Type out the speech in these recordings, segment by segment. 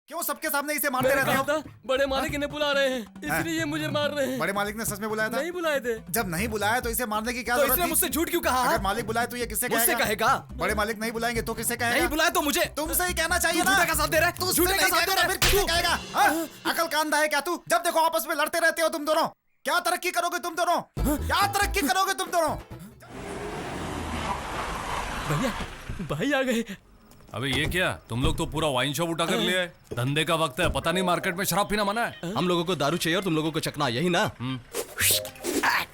क्यों सबके सामने इसे मारते रहते हो? बड़े मालिक इन्हें बुला रहे हैं, इसलिए ये मुझे मार रहे हैं। बड़े मालिक ने सच में बुलाया था? नहीं बुलाए थे। जब नहीं बुलाया तो इसे मारने की क्या तो जरूरत इसने थी? मुझसे झूठ क्यों कहा? अगर मालिक बुलाए तो ये किससे कहेगा? बड़े मालिक नहीं बुलाएंगे तो किससे कहेगा? नहीं बुलाए तो मुझे तुमसे ही कहना चाहिए ना। झूठे का साथ दे रहा है, तू झूठे का साथ दे रहा है। फिर किससे कहेगा? अकल का अंधा है क्या तू? जब देखो आपस में लड़ते रहते हो तुम दोनों। क्या तरक्की करोगे तुम दोनों? क्या तरक्की करोगे तुम दोनों? भैया भाई आ गए। अबे ये क्या, तुम लोग तो पूरा वाइन शॉप उठा कर लिया है। धंधे का वक्त है, पता नहीं मार्केट में शराब पीना मना है। हम लोगों को दारू चाहिए और तुम लोगों को चकना, यही ना?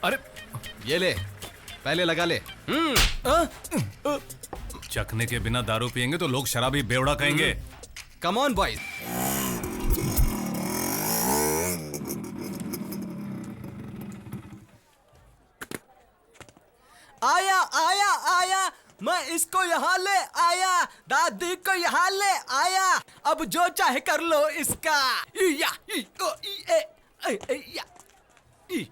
अरे ये ले, पहले लगा ले। चखने के बिना दारू पियेंगे तो लोग शराबी बेवड़ा कहेंगे। Come on boys. आया आया आया, मैं इसको यहाँ ले आया, दादी को यहाँ ले आया, अब जो चाहे कर लो इसका। या, ई, ओ, ई, ए, या, ई।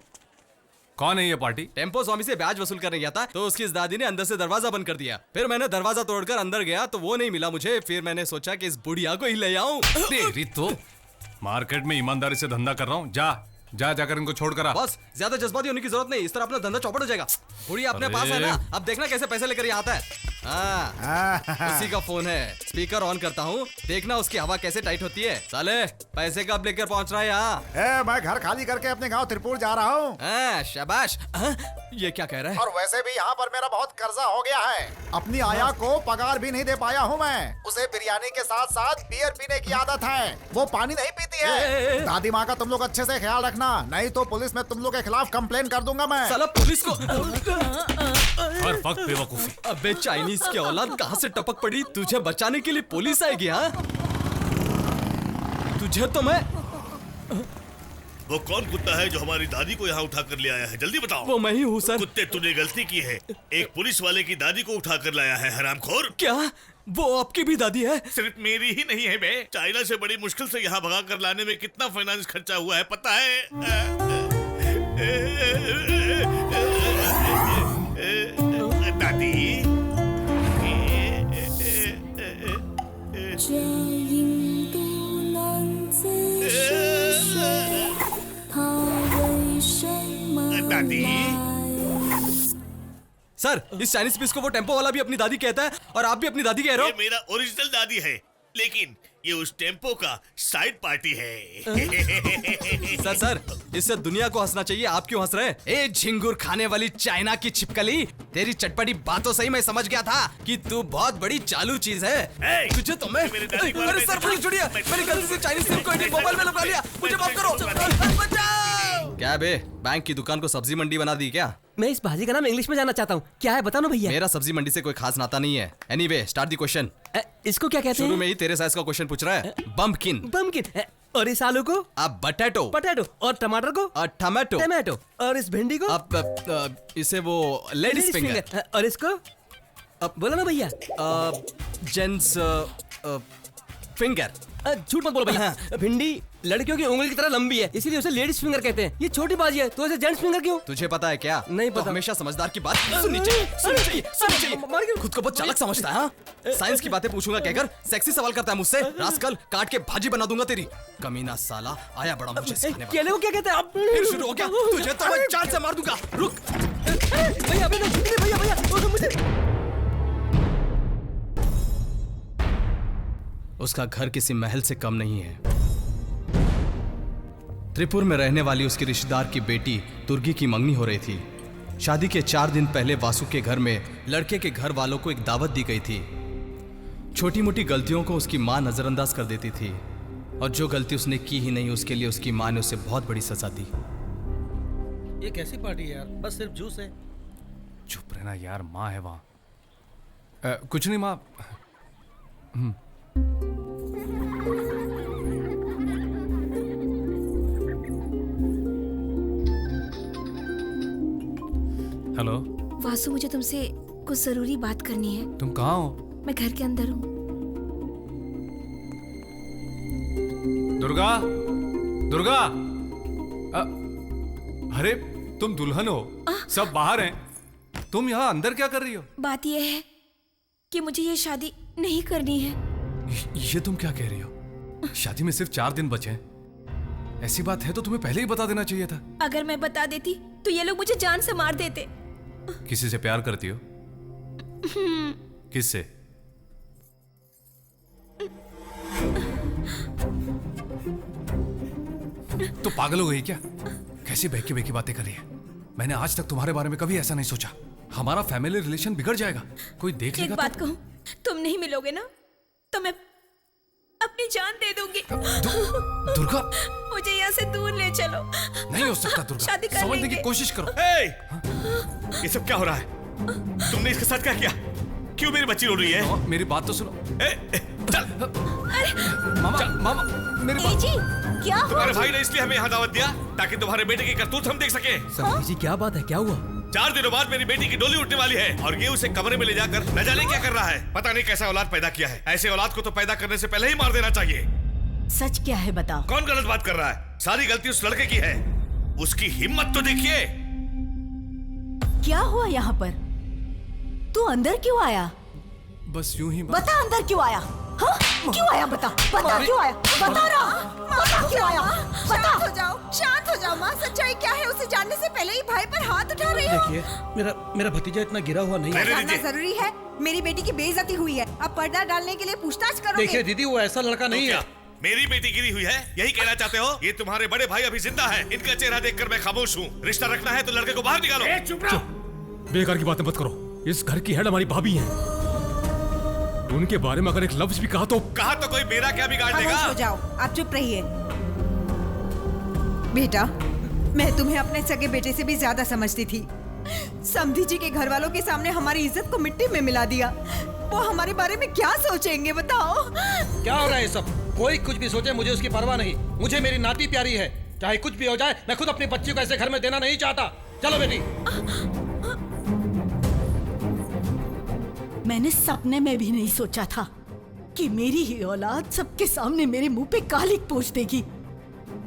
कौन है ये पार्टी? टेम्पो स्वामी से ब्याज वसूल करने गया था तो उसकी इस दादी ने अंदर से दरवाजा बंद कर दिया। फिर मैंने दरवाजा तोड़कर अंदर गया तो वो नहीं मिला मुझे। फिर मैंने सोचा कि इस बुढ़िया को ही ले आऊं। तेरी तो मार्केट में ईमानदारी से धंधा कर रहा हूँ। जा जाकर इनको छोड़ कर आ। बस ज्यादा जज्बाती होने की जरूरत नहीं, इस तरह अपना धंधा चौपट हो जाएगा। बुढ़िया अपने पास है ना, अब देखना कैसे पैसे लेकर आता है। हाँ, उसी का फोन है, स्पीकर ऑन करता हूँ, देखना उसकी हवा कैसे टाइट होती है। साले पैसे कब लेकर पहुँच रहा है यहाँ? मैं घर खाली करके अपने गांव त्रिपुर जा रहा हूँ। शाबाश। ये क्या कह रहा है? और वैसे भी यहाँ पर मेरा बहुत कर्जा हो गया है। अपनी आया को पगार भी नहीं दे पाया हूँ मैं। उसे बिरयानी के साथ साथ बियर पीने की आदत है, वो पानी नहीं पीती है। दादी माँ का तुम लोग अच्छे से ख्याल रखना, नहीं तो पुलिस में तुम लोग के खिलाफ कंप्लेन कर दूंगा मैं। साला पुलिस को। हर वक्त बेवकूफी। अबे चाइनीज की औलाद कहाँ से टपक पड़ी, तुझे बचाने के लिए पुलिस आएगी? हाँ, तुझे तो मैं। वो कौन कुत्ता है जो हमारी दादी को यहाँ उठा कर ले आया है? जल्दी बताओ। वो मैं ही हूँ सर। कुत्ते, तूने गलती की है, एक पुलिस वाले की दादी को उठा कर लाया है, हरामखोर। क्या वो आपकी भी दादी है? सिर्फ मेरी ही नहीं है बे, चाइना से बड़ी मुश्किल से यहाँ भगा कर लाने में कितना फाइनेंस खर्चा हुआ है पता है? दादी, दादी। सर, इस चाइनीज पीस को वो टेम्पो वाला भी अपनी दादी कहता है और आप भी अपनी दादी कह रहे ये हो। मेरा ओरिजिनल दादी है, लेकिन ये उस टेम्पो का साइड पार्टी है। सर, इससे दुनिया को हंसना चाहिए, आप क्यों हंस रहे हैं? ए झिंगुर खाने वाली चाइना की छिपकली, तेरी चटपटी बातों से ही मैं समझ गया था कि तू बहुत बड़ी चालू चीज है। तुझे तो मैं। अरे सर प्लीज छोड़िए, मैंने गलती से चाइनीज सिम को इंडियन मोबाइल में लगा लिया, मुझे माफ करो। बचाओ। क्या बे, बैंक की दुकान को सब्जी मंडी बना दी क्या? मैं इस भाजी का नाम इंग्लिश में जानना चाहता हूँ, क्या है बता ना भैया। मेरा सब्जी मंडी से कोई खास नाता नहीं है। Anyway, start the question. इसको क्या कहते हैं? शुरू में ही तेरे साइज का क्वेश्चन पूछ रहा है। बम्पकिन। बम्पकिन। और इस आलू को? अब बटैटो। पोटैटो। और टमाटर को? टमाटो। टमाटो। और इस भिंडी को? अब इसे वो लेडीज फिंगर। और इसको? अब बोलो ना भैया। Gents finger. झूठ मत बोलो भैया। भिंडी लड़कियों की उंगली की तरह लंबी है, इसीलिए उसे लेडीज फिंगर कहते हैं। ये छोटी बाजी है तो इसे जेंट्स फिंगर क्यों? तुझे पता है क्या? नहीं पता। तो हमेशा समझदार की बात सुननी चाहिए। खुद को बहुत चालाक समझता है। हाँ, साइंस की बातें पूछूंगा कहकर सेक्सी सवाल करता है मुझसे। रास्कल, काट के भाजी बना दूंगा तेरी। कमीना साला आया बड़ा मुझे सिखाने वाला। केले को क्या कहते हैं? फिर शुरू हो गया, तुझे तो मैं जान से मार दूंगा। रुक भैया, भैया मुझे। उसका घर किसी महल से कम नहीं है। त्रिपुर में रहने वाली उसकी रिश्तेदार की बेटी तुर्गी की मंगनी हो रही थी। शादी के 4 दिन पहले वासु के घर में लड़के के घर वालों को एक दावत दी गई थी। छोटी मोटी गलतियों को उसकी मां नजरअंदाज कर देती थी और जो गलती उसने की ही नहीं उसके लिए उसकी मां ने उसे बहुत बड़ी सजा दी। ये कैसी पार्टी है यार, बस सिर्फ जूस है। चुप रहना यार, माँ है वहां। कुछ नहीं माँ। हेलो वासु, मुझे तुमसे कुछ जरूरी बात करनी है। तुम कहाँ हो? मैं घर के अंदर हूँ। दुर्गा, दुर्गा। अरे तुम दुल्हन हो, सब बाहर हैं, तुम यहाँ अंदर क्या कर रही हो? बात यह है कि मुझे ये शादी नहीं करनी है। ये तुम क्या कह रही हो? शादी में सिर्फ 4 दिन बचे हैं। ऐसी बात है तो तुम्हें पहले ही बता देना चाहिए था। अगर मैं बता देती तो ये लोग मुझे जान से मार देते। किसी से प्यार करती हो? किससे? तो पागल हो गई क्या? कैसी बहकी बहकी बातें कर रही है। मैंने आज तक तुम्हारे बारे में कभी ऐसा नहीं सोचा। हमारा फैमिली रिलेशन बिगड़ जाएगा, कोई देख लेगा। एक बात कहूं, तुम नहीं मिलोगे ना तो मैं अपनी जान दे दूंगी। दुर्गा, मुझे यहाँ से दूर ले चलो। नहीं हो सकता दुर्गा, शादी कर समझने लेंगे। की कोशिश करो। ये सब क्या हो रहा है? तुमने इसके साथ क्या किया? क्यों मेरी बच्ची रो रही है? मेरी बात तो सुनो। चल। मामा, मेरी बात। जी क्या तुम्हारे भाई ने इसलिए हमें यहाँ दावत दिया ताकि तुम्हारे बेटे की करतूत हम देख सके। समधी जी क्या बात है, क्या हुआ? 4 दिनों बाद मेरी बेटी की डोली उठने वाली है और ये उसे कमरे में ले जाकर न जाने क्या कर रहा है। पता नहीं कैसा औलाद पैदा किया है। ऐसे औलाद को तो पैदा करने से पहले ही मार देना चाहिए। सच क्या है बताओ। कौन गलत बात कर रहा है? सारी गलती उस लड़के की है। उसकी हिम्मत तो देखिए। क्या हुआ यहाँ पर? तू अंदर क्यों आया? बस यूं ही बता अंदर क्यों आया? हाँ? क्यों आया बता क्यों आया? बता क्यों आया? शांत हो जाओ, शांत हो जाओ माँ। सच्चाई क्या है उसे जानने से पहले ही भाई पर हाथ उठा रही हो। देखिए मेरा भतीजा इतना गिरा हुआ नहीं है। जानना जरूरी है। मेरी बेटी की बेइज्जती हुई है, अब पर्दा डालने के लिए पूछताछ करोगे। देखिए दीदी, वो ऐसा लड़का नहीं है। मेरी बेटी गिरी हुई है, यही कहना चाहते हो? ये तुम्हारे बड़े भाई अभी जिंदा है। इनका चेहरा देखकर मैं खामोश हूँ। रिश्ता रखना है तो लड़के को बाहर निकालो। चुप रहो। बेकार की बातें मत करो। इस घर की हेड हमारी भाभी है। उनके बारे में अगर एक लफ्ज भी कहा तो कोई मेरा क्या बिगाड़ देगा? खामोश हो जाओ, आप चुप रहिए। बेटा, मैं तुम्हें अपने सगे बेटे से भी ज्यादा समझती थी। समधी जी के घर वालों के सामने हमारी इज्जत को मिट्टी में मिला दिया। वो हमारे बारे में क्या सोचेंगे बताओ? क्या हो रहा है सब? कोई कुछ भी सोचे, मुझे उसकी परवाह नहीं। मुझे मेरी नाती प्यारी है, चाहे कुछ भी हो जाए। मैं खुद अपनी बच्ची को ऐसे घर में देना नहीं चाहता। चलो बेटी। मैंने सपने में भी नहीं सोचा था कि मेरी ही औलाद सबके सामने मेरे मुंह पे कालिक पोंछ देगी।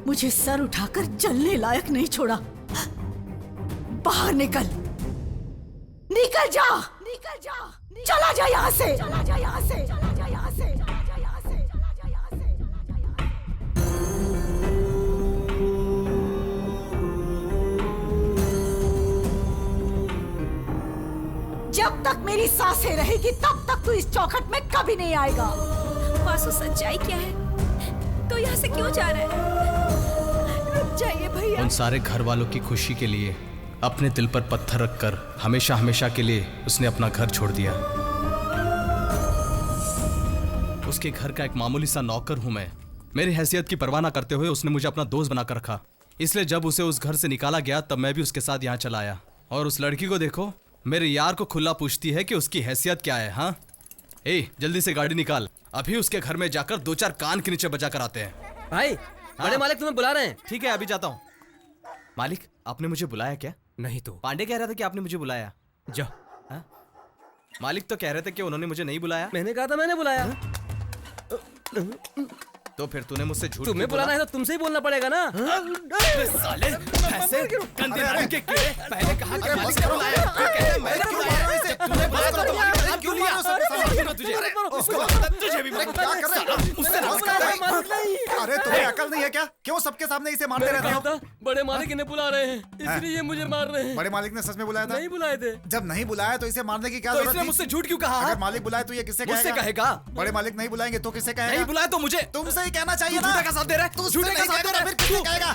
मुझे सर उठाकर चलने लायक नहीं छोड़ा। बाहर निकल, निकल जा, निकल जा, चला जा यहाँ से, चला जा यहाँ से, चला जा यहाँ से, चला जा यहाँ से, चला जा यहाँ से, चला जा यहाँ से। जब तक मेरी सांसें रहेगी तब तक तू इस चौखट में कभी नहीं आएगा। वासु, सच्चाई क्या है? तो यहाँ से क्यों जा रहा है? रुक जाइए भैया। उन सारे घर वालों की खुशी के लिए अपने दिल पर पत्थर रखकर हमेशा हमेशा के लिए उसने अपना घर छोड़ दिया। उसके घर का एक मामूली सा नौकर हूं मैं। मेरी हैसियत की परवाह न करते हुए उसने मुझे अपना दोस्त बनाकर रखा। इसलिए जब उसे उस घर से निकाला गया तब मैं भी उसके साथ यहाँ चला आया। और उस लड़की को देखो, मेरे यार को खुला पूछती है कि उसकी हैसियत क्या है। हाँ, जल्दी से गाड़ी निकाल, अभी उसके घर में जाकर 2-4 कान के नीचे बजा कर आते हैं। भाई, बड़े मालिक तुम्हें बुला रहे हैं। ठीक है, अभी जाता हूँ। मालिक, आपने मुझे बुलाया क्या? नहीं तो पांडे कह रहा था कि आपने मुझे बुलाया। जा। मालिक तो कह रहे थे कि उन्होंने मुझे नहीं बुलाया। मैंने कहा था मैंने बुलाया। तो फिर तूने मुझसे झूठ तुम्हें बुलाना है तो तुमसे ही बोलना पड़ेगा ना। साले, ऐसे गंदे नाम के कीड़े, पहले कहा कि मालिक ने बुलाया, फिर कहते हैं मैंने क्यों बुलाया इसे? तूने बुलाया तो मालिक ने क्यों लिया? तुझे भी क्या कर रहे हो? उससे अरे तुम्हें अकल नहीं है क्या? क्यों सबके सामने इसे मारते रहते हो? बड़े मालिक इन्हें बुला रहे हैं, इसलिए ये मुझे मार रहे हैं। बड़े मालिक ने सच में बुलाया था? नहीं बुलाए थे। जब नहीं बुलाया तो इसे मारने की क्या तो जरूरत इसने थी? मुझसे झूठ क्यों कहा? अगर मालिक बुलाए तो ये किससे मुझसे कहेगा? बड़े मालिक नहीं बुलाएंगे तो किससे कहेगा? नहीं बुलाया तो मुझे तुमसे ही कहना चाहिए ना। झूठे का साथ दे रहा है, तू झूठे का साथ दे रहा है, फिर किससे कहेगा?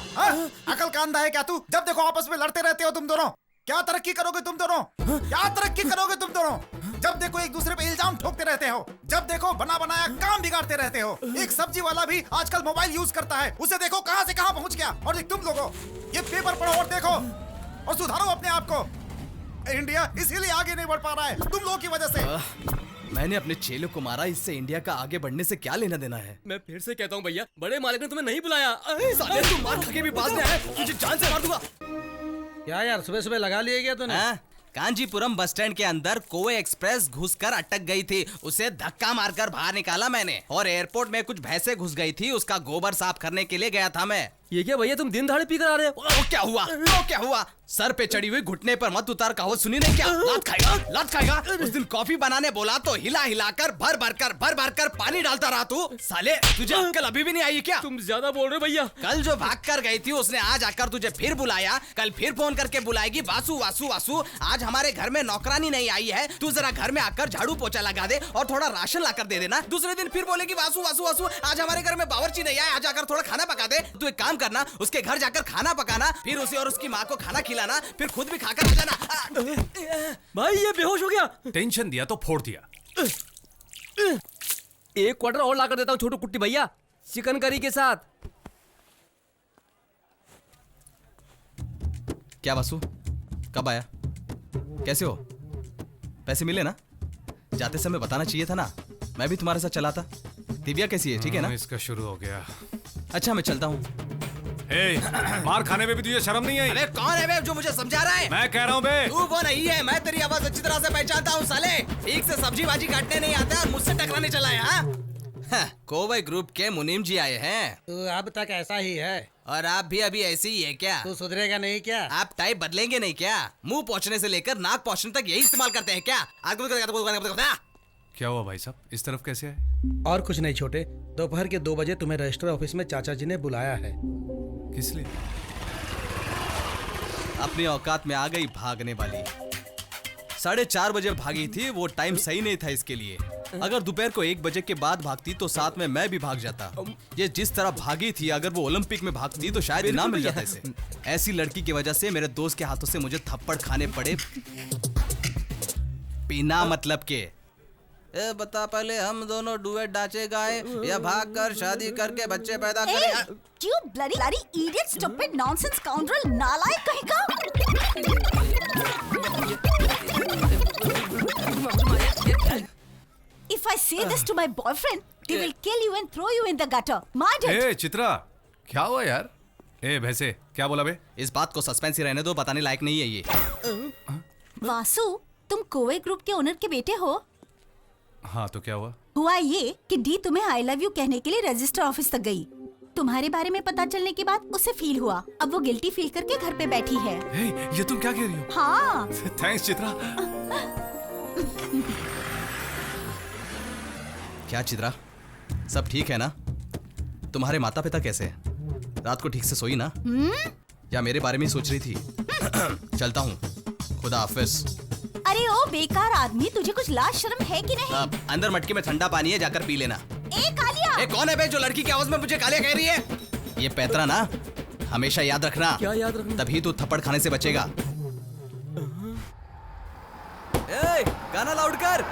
अकल का अंधा है क्या तू? जब देखो आपस में लड़ते रहते हो तुम दोनों। क्या तरक्की करोगे तुम दोनों? क्या तरक्की करोगे तुम दोनों? जब देखो एक दूसरे पे इल्जाम ठोकते रहते हो। जब देखो बना बनाया काम बिगाड़ते रहते हो। एक सब्जी वाला भी आजकल मोबाइल यूज करता है, उसे देखो कहां से कहां पहुंच गया। और तुम लोगों ये पेपर पढ़ो और देखो और सुधारो अपने आप को। इंडिया इसीलिए आगे नहीं बढ़ पा रहा है तुम लोगों की वजह से। मैंने अपने चेलों को मारा, इससे इंडिया का आगे बढ़ने से क्या लेना देना है? मैं फिर से कहता हूँ भैया, बड़े मालिक ने तुम्हें नहीं बुलाया। साले, तू मार खा के भी बाज में है, तुझे जान से मार दूंगा। क्या यार, सुबह सुबह लगा लिए क्या तूने? कांजीपुरम बस स्टैंड के अंदर कोवे एक्सप्रेस घुसकर अटक गई थी, उसे धक्का मारकर बाहर निकाला मैंने। और एयरपोर्ट में कुछ भैंसे घुस गई थी, उसका गोबर साफ करने के लिए गया था मैं। ये क्या भैया, तुम दिन दहाड़े पी कर आ रहे हो? वो क्या हुआ? वो क्या हुआ? सर पे चढ़ी हुई घुटने पर मत उतार कहावत सुनी नहीं क्या? लात खाएगा, लात खाएगा। उस दिन कॉफी बनाने बोला तो हिला हिलाकर भर भर कर पानी पानी डालता रहा तू। साले तुझे अक्ल अभी भी नहीं आई क्या? तुम ज्यादा बोल रहे हो भैया। कल जो भाग कर गई थी उसने आज आकर तुझे फिर बुलाया, कल फिर फोन करके बुलाएगी वासु वासु वासु। आज हमारे घर में नौकरानी नहीं आई है, तू जरा घर में आकर झाड़ू पोछा लगा दे और थोड़ा राशन लाकर दे देना। दूसरे दिन फिर बोलेगी वासु वासु वासु। आज हमारे घर में बावर्ची नहीं आया, आज आकर थोड़ा खाना पका दे। तू एक काम करना, उसके घर जाकर खाना पकाना, फिर उसे और उसकी माँ को खाना खिलाना, फिर खुद भी खाकर आ जाना। भाई ये बेहोश हो गया। टेंशन दिया तो फोड़ दिया। एक क्वार्टर और लाकर देता हूँ छोटू कुट्टी भैया, चिकन करी के साथ। क्या वासु, कब आया? कैसे हो? पैसे मिले ना? जाते समय बताना चाहिए था ना, मैं भी तुम्हारे साथ चला था। दिव्या कैसी है? ठीक है ना? इसका शुरू हो गया। अच्छा मैं चलता हूँ। मार खाने में भी तुझे शर्म नहीं आई? अरे कौन है बे जो मुझे समझा रहा है? मैं कह रहा हूँ बे। तू वो नहीं है, मैं तेरी आवाज अच्छी तरह से पहचानता हूँ साले। ठीक से सब्जी भाजी काटने नहीं आता और मुझसे टकराने चला है। हाँ? कोवई ग्रुप के मुनीम जी आए हैं। तू अब तक ऐसा ही है और आप भी अभी ऐसे ही है क्या? तू सुधरेगा नहीं क्या? आप टाइप बदलेंगे नहीं क्या? मुंह पोंछने से लेकर नाक पोंछने तक यही इस्तेमाल करते हैं क्या? क्या हुआ भाई साहब, इस तरफ कैसे आए? और कुछ नहीं छोटे, दोपहर के 2 बजे तुम्हें रजिस्टर ऑफिस में चाचा जी ने बुलाया है। किस लिए? अपनी औकात में आ गई भागने वाली। 4:30 बजे भागी थी, वो टाइम सही नहीं था इसके लिए। अगर दोपहर को 1 बजे के बाद भागती तो साथ में मैं भी भाग जाता। ये जिस तरह भागी थी, अगर वो ओलंपिक में भागती तो शायद इनाम मिल जाता इसे। ऐसी लड़की की वजह से मेरे दोस्त के हाथों से मुझे थप्पड़ खाने पड़े, बिना मतलब के। बता पहले, हम दोनों डुएट डांचे गाए या भागकर शादी करके बच्चे पैदा करें? You bloody idiot, stupid nonsense scoundrel, नालायक कहीं का। If I say this to my boyfriend, they will kill you and throw you in the gutter. Mind it. ए चित्रा, क्या हुआ यार? ए भैंसे, क्या बोला बे? इस बात को सस्पेंस ही रहने दो, बताने लायक नहीं है ये। वासु, तुम कोवे ग्रुप के ओनर के बेटे हो? हाँ तो क्या हुआ? हुआ ये कि डी तुम्हें आई लव यू कहने के लिए रजिस्टर ऑफिस तक गई। तुम्हारे बारे में पता चलने के बाद उसे फील हुआ, अब वो गिल्टी फील करके घर पे बैठी है। ये तुम क्या कह रही हो? हाँ। थैंक्स चित्रा। क्या चित्रा, सब ठीक है ना? तुम्हारे माता पिता कैसे हैं? रात को ठीक से सोई ना? या मेरे बारे में ही सोच रही थी? चलता हूँ, खुदा हाफिज। अरे ओ बेकार आदमी, तुझे कुछ लाज शर्म है कि नहीं? अंदर मटके में ठंडा पानी है, जाकर पी लेना। ए कालिया! ए कौन है बे जो लड़की की आवाज में मुझे कालिया कह रही है? ये पैतरा ना, हमेशा याद रखना। क्या याद रखना? तभी तू थप्पड़ खाने से बचेगा। ए, गाना लाउड कर।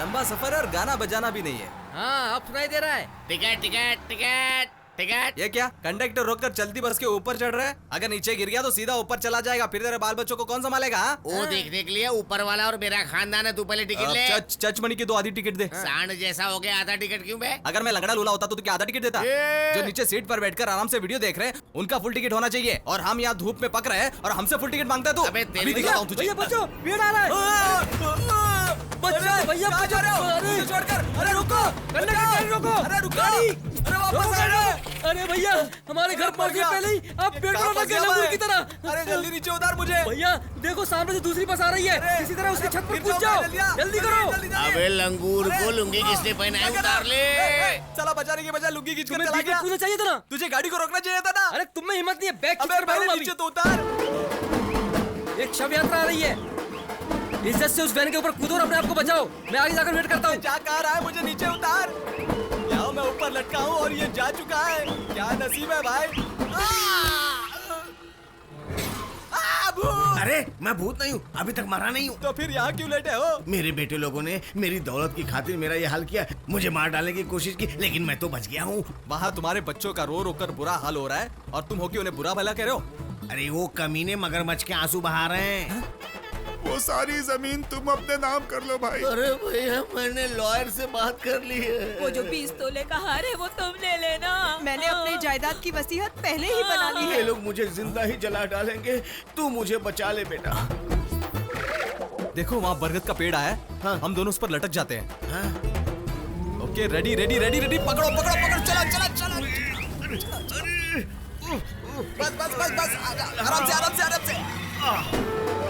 लंबा सफर और गाना बजाना भी नहीं है। हाँ अब सुनाई दे रहा है। Ticket ticket ticket ticket. ये क्या, कंडक्टर रोककर चलती बस के ऊपर चढ़ रहा है? अगर नीचे गिर गया तो सीधा ऊपर चला जाएगा, फिर तेरे बाल बच्चों को कौन संभालेगा? वो देखने के लिए ऊपर वाला और मेरा खानदान है। तू पहले टिकट ले। चच मणि की 2 आधी टिकट दे। सांड जैसा हो गया, आधा टिकट क्यों बे? अगर मैं लंगड़ा लूला होता तो क्या आधा टिकट देता? जो नीचे सीट पर बैठकर आराम से वीडियो देख रहे हैं उनका फुल टिकट होना चाहिए, और हम यहाँ धूप में पक रहे हैं और हमसे फुल टिकट मांगता है तू। अबे तेरी दिखाता हूँ तुझे। भैया बच्चों, भीड़ आ रहा है। बच्चों भैया बचा रहे हो? छोड़कर, अरे रुको, कंडक्टर रोको। अरे रुको, गाड़ी, अरे वापस आ। अरे भैया हमारे घर पहुंच गए पहले ही, आप पेट्रोल लग गए लंगूर की तरह। अरे जल्दी नीचे उतार मुझे। भैया देखो सामने से दूसरी बस आ रही है, इसी तरह उसकी छत पर कूद जाओ, जल्दी करो। अबे लंगूर को लुंगी किसने पहना है? उतार ले। साला बचाने के बजाय लुंगी खींच कर तुम्हें चला बीच में गया। कूदना चाहिए था ना। तुझे गाड़ी को रोकना चाहिए था ना। अरे तुम में हिम्मत नहीं है, बैग अबे खींच कर पहले भागो नीचे अभी। तो उतार। एक शव यात्रा आ रही है, इज्जत से उस वैन के ऊपर कूदो और अपने आप को बचाओ। मैं आगे जाकर वेट करता हूँ। जा कहाँ रहा है, मुझे नीचे उतार। यहाँ मैं ऊपर लटका हूँ और ये जा चुका है। क्या नसीब है भाई। अरे मैं भूत नहीं हूँ, अभी तक मरा नहीं हूँ। तो फिर यहाँ क्यों लेटे हो? मेरे बेटे लोगों ने मेरी दौलत की खातिर मेरा ये हाल किया, मुझे मार डालने की कोशिश की, लेकिन मैं तो बच गया हूँ। वहाँ तुम्हारे बच्चों का रो रो कर बुरा हाल हो रहा है और तुम हो कि उन्हें बुरा भला कह रहे हो। अरे वो कमीने मगरमच्छ के आंसू बहा रहे हैं। वो सारी जमीन तुम अपने नाम कर लो भाई। अरे भैया मैंने लॉयर से बात कर ली है। वो जो 20 तोले का हार है वो तुम ले लेना। मैंने अपनी जायदाद की वसीयत पहले ही बना ली ये है। लोग मुझे जिंदा ही जला डालेंगे, तू मुझे बचा ले बेटा। देखो वहाँ बरगद का पेड़ आया है। हाँ। हम दोनों उस पर लटक जाते हैं। हाँ? Okay ready ready ready ready, पकड़ो पकड़ो पकड़ो, चला चला चला। बस बस बस बस, आराम से आराम से आराम से।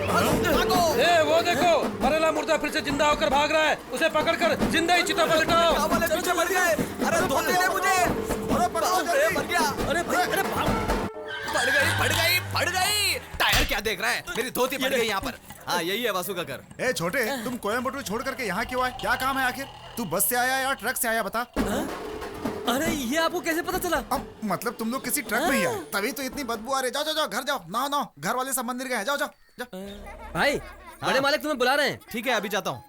ए वो देखो, मरेला मुर्दा फिर से जिंदा होकर भाग रहा है, उसे पकड़कर जिंदा ही चिता पर लटाओ। पीछे मर गए। क्या देख रहा है? मेरी धोती पड़ गई यहाँ पर। हाँ, यही है वासु का घर। ए छोटे, तुम कोयम्बटूर छोड़ करके यहाँ क्यों आए? क्या काम है आखिर? तू बस से आया या ट्रक से आया बता? अरे ये आपको कैसे पता चला? अब मतलब तुम लोग किसी ट्रक में ही आए, तभी तो इतनी बदबू आ रही। जाओ जाओ जाओ, घर जाओ, नहाओ नहाओ, घर वाले सब मंदिर गए, जाओ जाओ जाओ। भाई बड़े मालिक तुम्हें बुला रहे हैं। ठीक है, अभी जाता हूँ।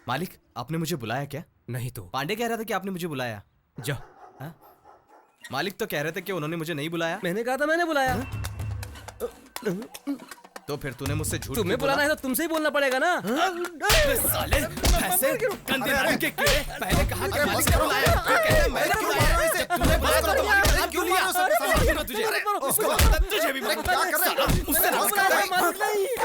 मालिक, आपने मुझे बुलाया क्या? नहीं तो पांडे कह रहा था कि आपने मुझे बुलाया। जा। मालिक तो कह रहे थे कि उन्होंने मुझे नहीं बुलाया। मैंने कहा था मैंने बुलाया। तो फिर तूने मुझसे झूठ तुम्हें बुलाना है तो तुमसे ही बोलना पड़ेगा ना। साले, ऐसे गंदे नाम के कीड़े। पहले कहा कि मालिक ने बुलाया, फिर कह रहे मैं क्यों लाया इसे? तूने बुलाया तो मालिक ने क्यों लिया? तुझे तुझे भी क्या कर रहे हो? उससे नाम का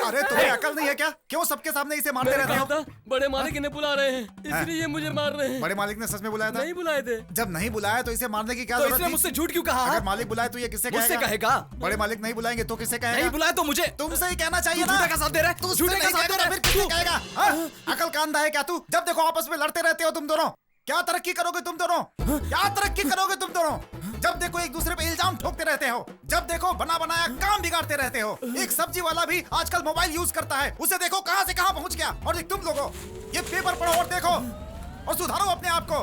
अरे तुम्हें अकल नहीं है क्या? क्यों सबके सामने इसे मारते रहते हो? बड़े मालिक इन्हें बुला रहे हैं, इसलिए ये मुझे मार रहे हैं। बड़े मालिक ने सच में बुलाया था? नहीं बुलाए थे। जब नहीं बुलाया तो इसे मारने की क्या तो जरूरत इसने थी? मुझसे झूठ क्यों कहा? अगर मालिक बुलाए तो ये किससे मुझसे कहेगा। बड़े मालिक नहीं बुलाएंगे तो किससे कहेगा? नहीं बुलाया तो मुझे तुमसे ही कहना चाहिए तू ना। झूठे का साथ दे रहा है। तू झूठे का साथ दे रहा है। फिर किससे कहेगा? हाँ? अकल का अंधा है क्या तू? जब देखो आपस में लड़ते रहते हो तुम दोनों। क्या तरक्की करोगे तुम दोनों? क्या तरक्की करोगे तुम दोनों? जब देखो एक दूसरे पे इल्जाम ठोकते रहते हो, जब देखो बना बनाया काम बिगाड़ते रहते हो। एक सब्जी वाला भी आजकल मोबाइल यूज करता है, उसे देखो कहां से कहां पहुंच गया। और तुम लोगों ये पेपर पढ़ो और देखो और सुधारो अपने आप को।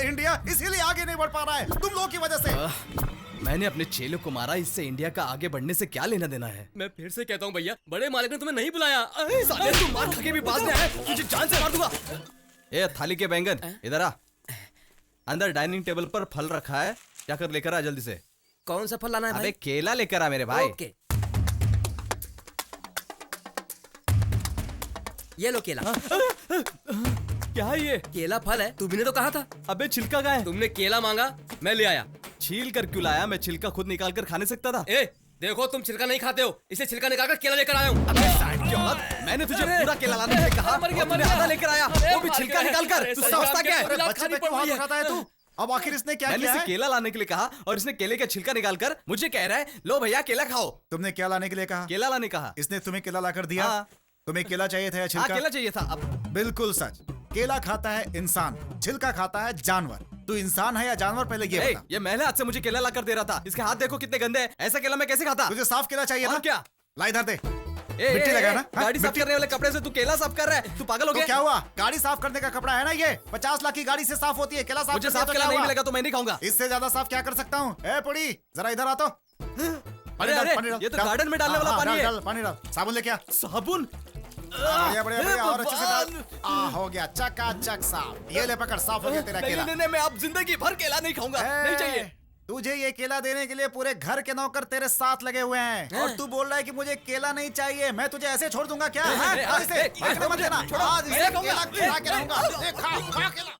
इंडिया इसीलिए आगे नहीं बढ़ पा रहा है तुम लोगों की वजह से। मैंने अपने चेलों को मारा, इससे इंडिया का आगे बढ़ने से क्या लेना देना है? मैं फिर से कहता हूँ भैया, बड़े मालिक ने तुम्हें नहीं बुलाया। साले तू मार खा के भी बाज में आया, तुझे जान से मार दूंगा। ए थाली के बैंगन इधर आ। अंदर डाइनिंग टेबल पर फल रखा है, जाकर लेकर आ जल्दी से। कौन सा फल लाना है भाई? अबे केला लेकर आ मेरे भाई। ओके। ये लो केला। क्या है ये? केला फल है, तुमने तो कहा था। अबे छिलका का है। तुमने केला मांगा, मैं ले आया। छील कर क्यों लाया? मैं छिलका खुद निकाल कर खाने सकता था। ए देखो, तुम छिलका नहीं खाते हो, इसे छिलका निकाल कर केला लेकर आया हूँ। मैंने तुझे पूरा केला लाने के लिए कहा, मर गया, तूने आधा लेकर आया, वो भी छिलका निकाल कर। तू समझता क्या है? बच्चे पे क्यों हाथ उठाता है तू? अब आखिर इसने क्या मैंने किया इसे है? केला लाने के लिए कहा और इसने केले का छिलका निकाल कर मुझे कह रहा है, लो भैया केला खाओ। तुमने क्या लाने के लिए कहा? केला लाने कहा। इसने तुम्हें केला लाकर दिया? हाँ। तुम्हें केला चाहिए था या हाँ, छिलका? केला चाहिए था। अब बिल्कुल सच। केला खाता है इंसान, छिलका खाता है जानवर। तू इंसान है या जानवर, पहले ये बता। ये महले हाथ से मुझे केला ला कर दे रहा था। इसके हाथ देखो कितने गंदे हैं। ऐसा केला मैं कैसे खाता? तुझे साफ केला चाहिए और ना? क्या? ला इधर दे। मिट्टी लगा ना? गाड़ी साफ करने वाले कपड़े से तू केला साफ कर रहा है? तू पागल हो तो गया? क्या हुआ? गाड़ी साफ करने का कपड़ा है ना ये? 50 लाख की गाड़ी से साफ होती है, केला साफ मुझे कर दिया साफ तो केला क्या नहीं हुआ? मिलेगा तो मैं नहीं खाऊंगा। इससे ज्यादा साफ क्या कर सकता हूँ? ए पुड़ी, जरा इधर आ तो। अरे ये तो गार्डन में डालने वाला पानी है। पानी डाल, साबुन लेके आ। साबुन? बढ़िया बढ़िया बढ़िया, और अच्छे से डाल। हो गया चकाचक साफ। ये ले पकड़, साफ हो गया तेरा केला। नहीं, मैं अब जिंदगी भर केला नहीं खाऊंगा। नहीं चाहिए। तुझे ये केला देने के लिए पूरे घर के नौकर तेरे साथ लगे हुए हैं और तू बोल रहा है कि मुझे केला नहीं चाहिए। मैं तुझे ऐसे छोड़ दूंगा क्या? आज इसे मत देना। आज इसे केला खिला के रहूंगा। खा केला।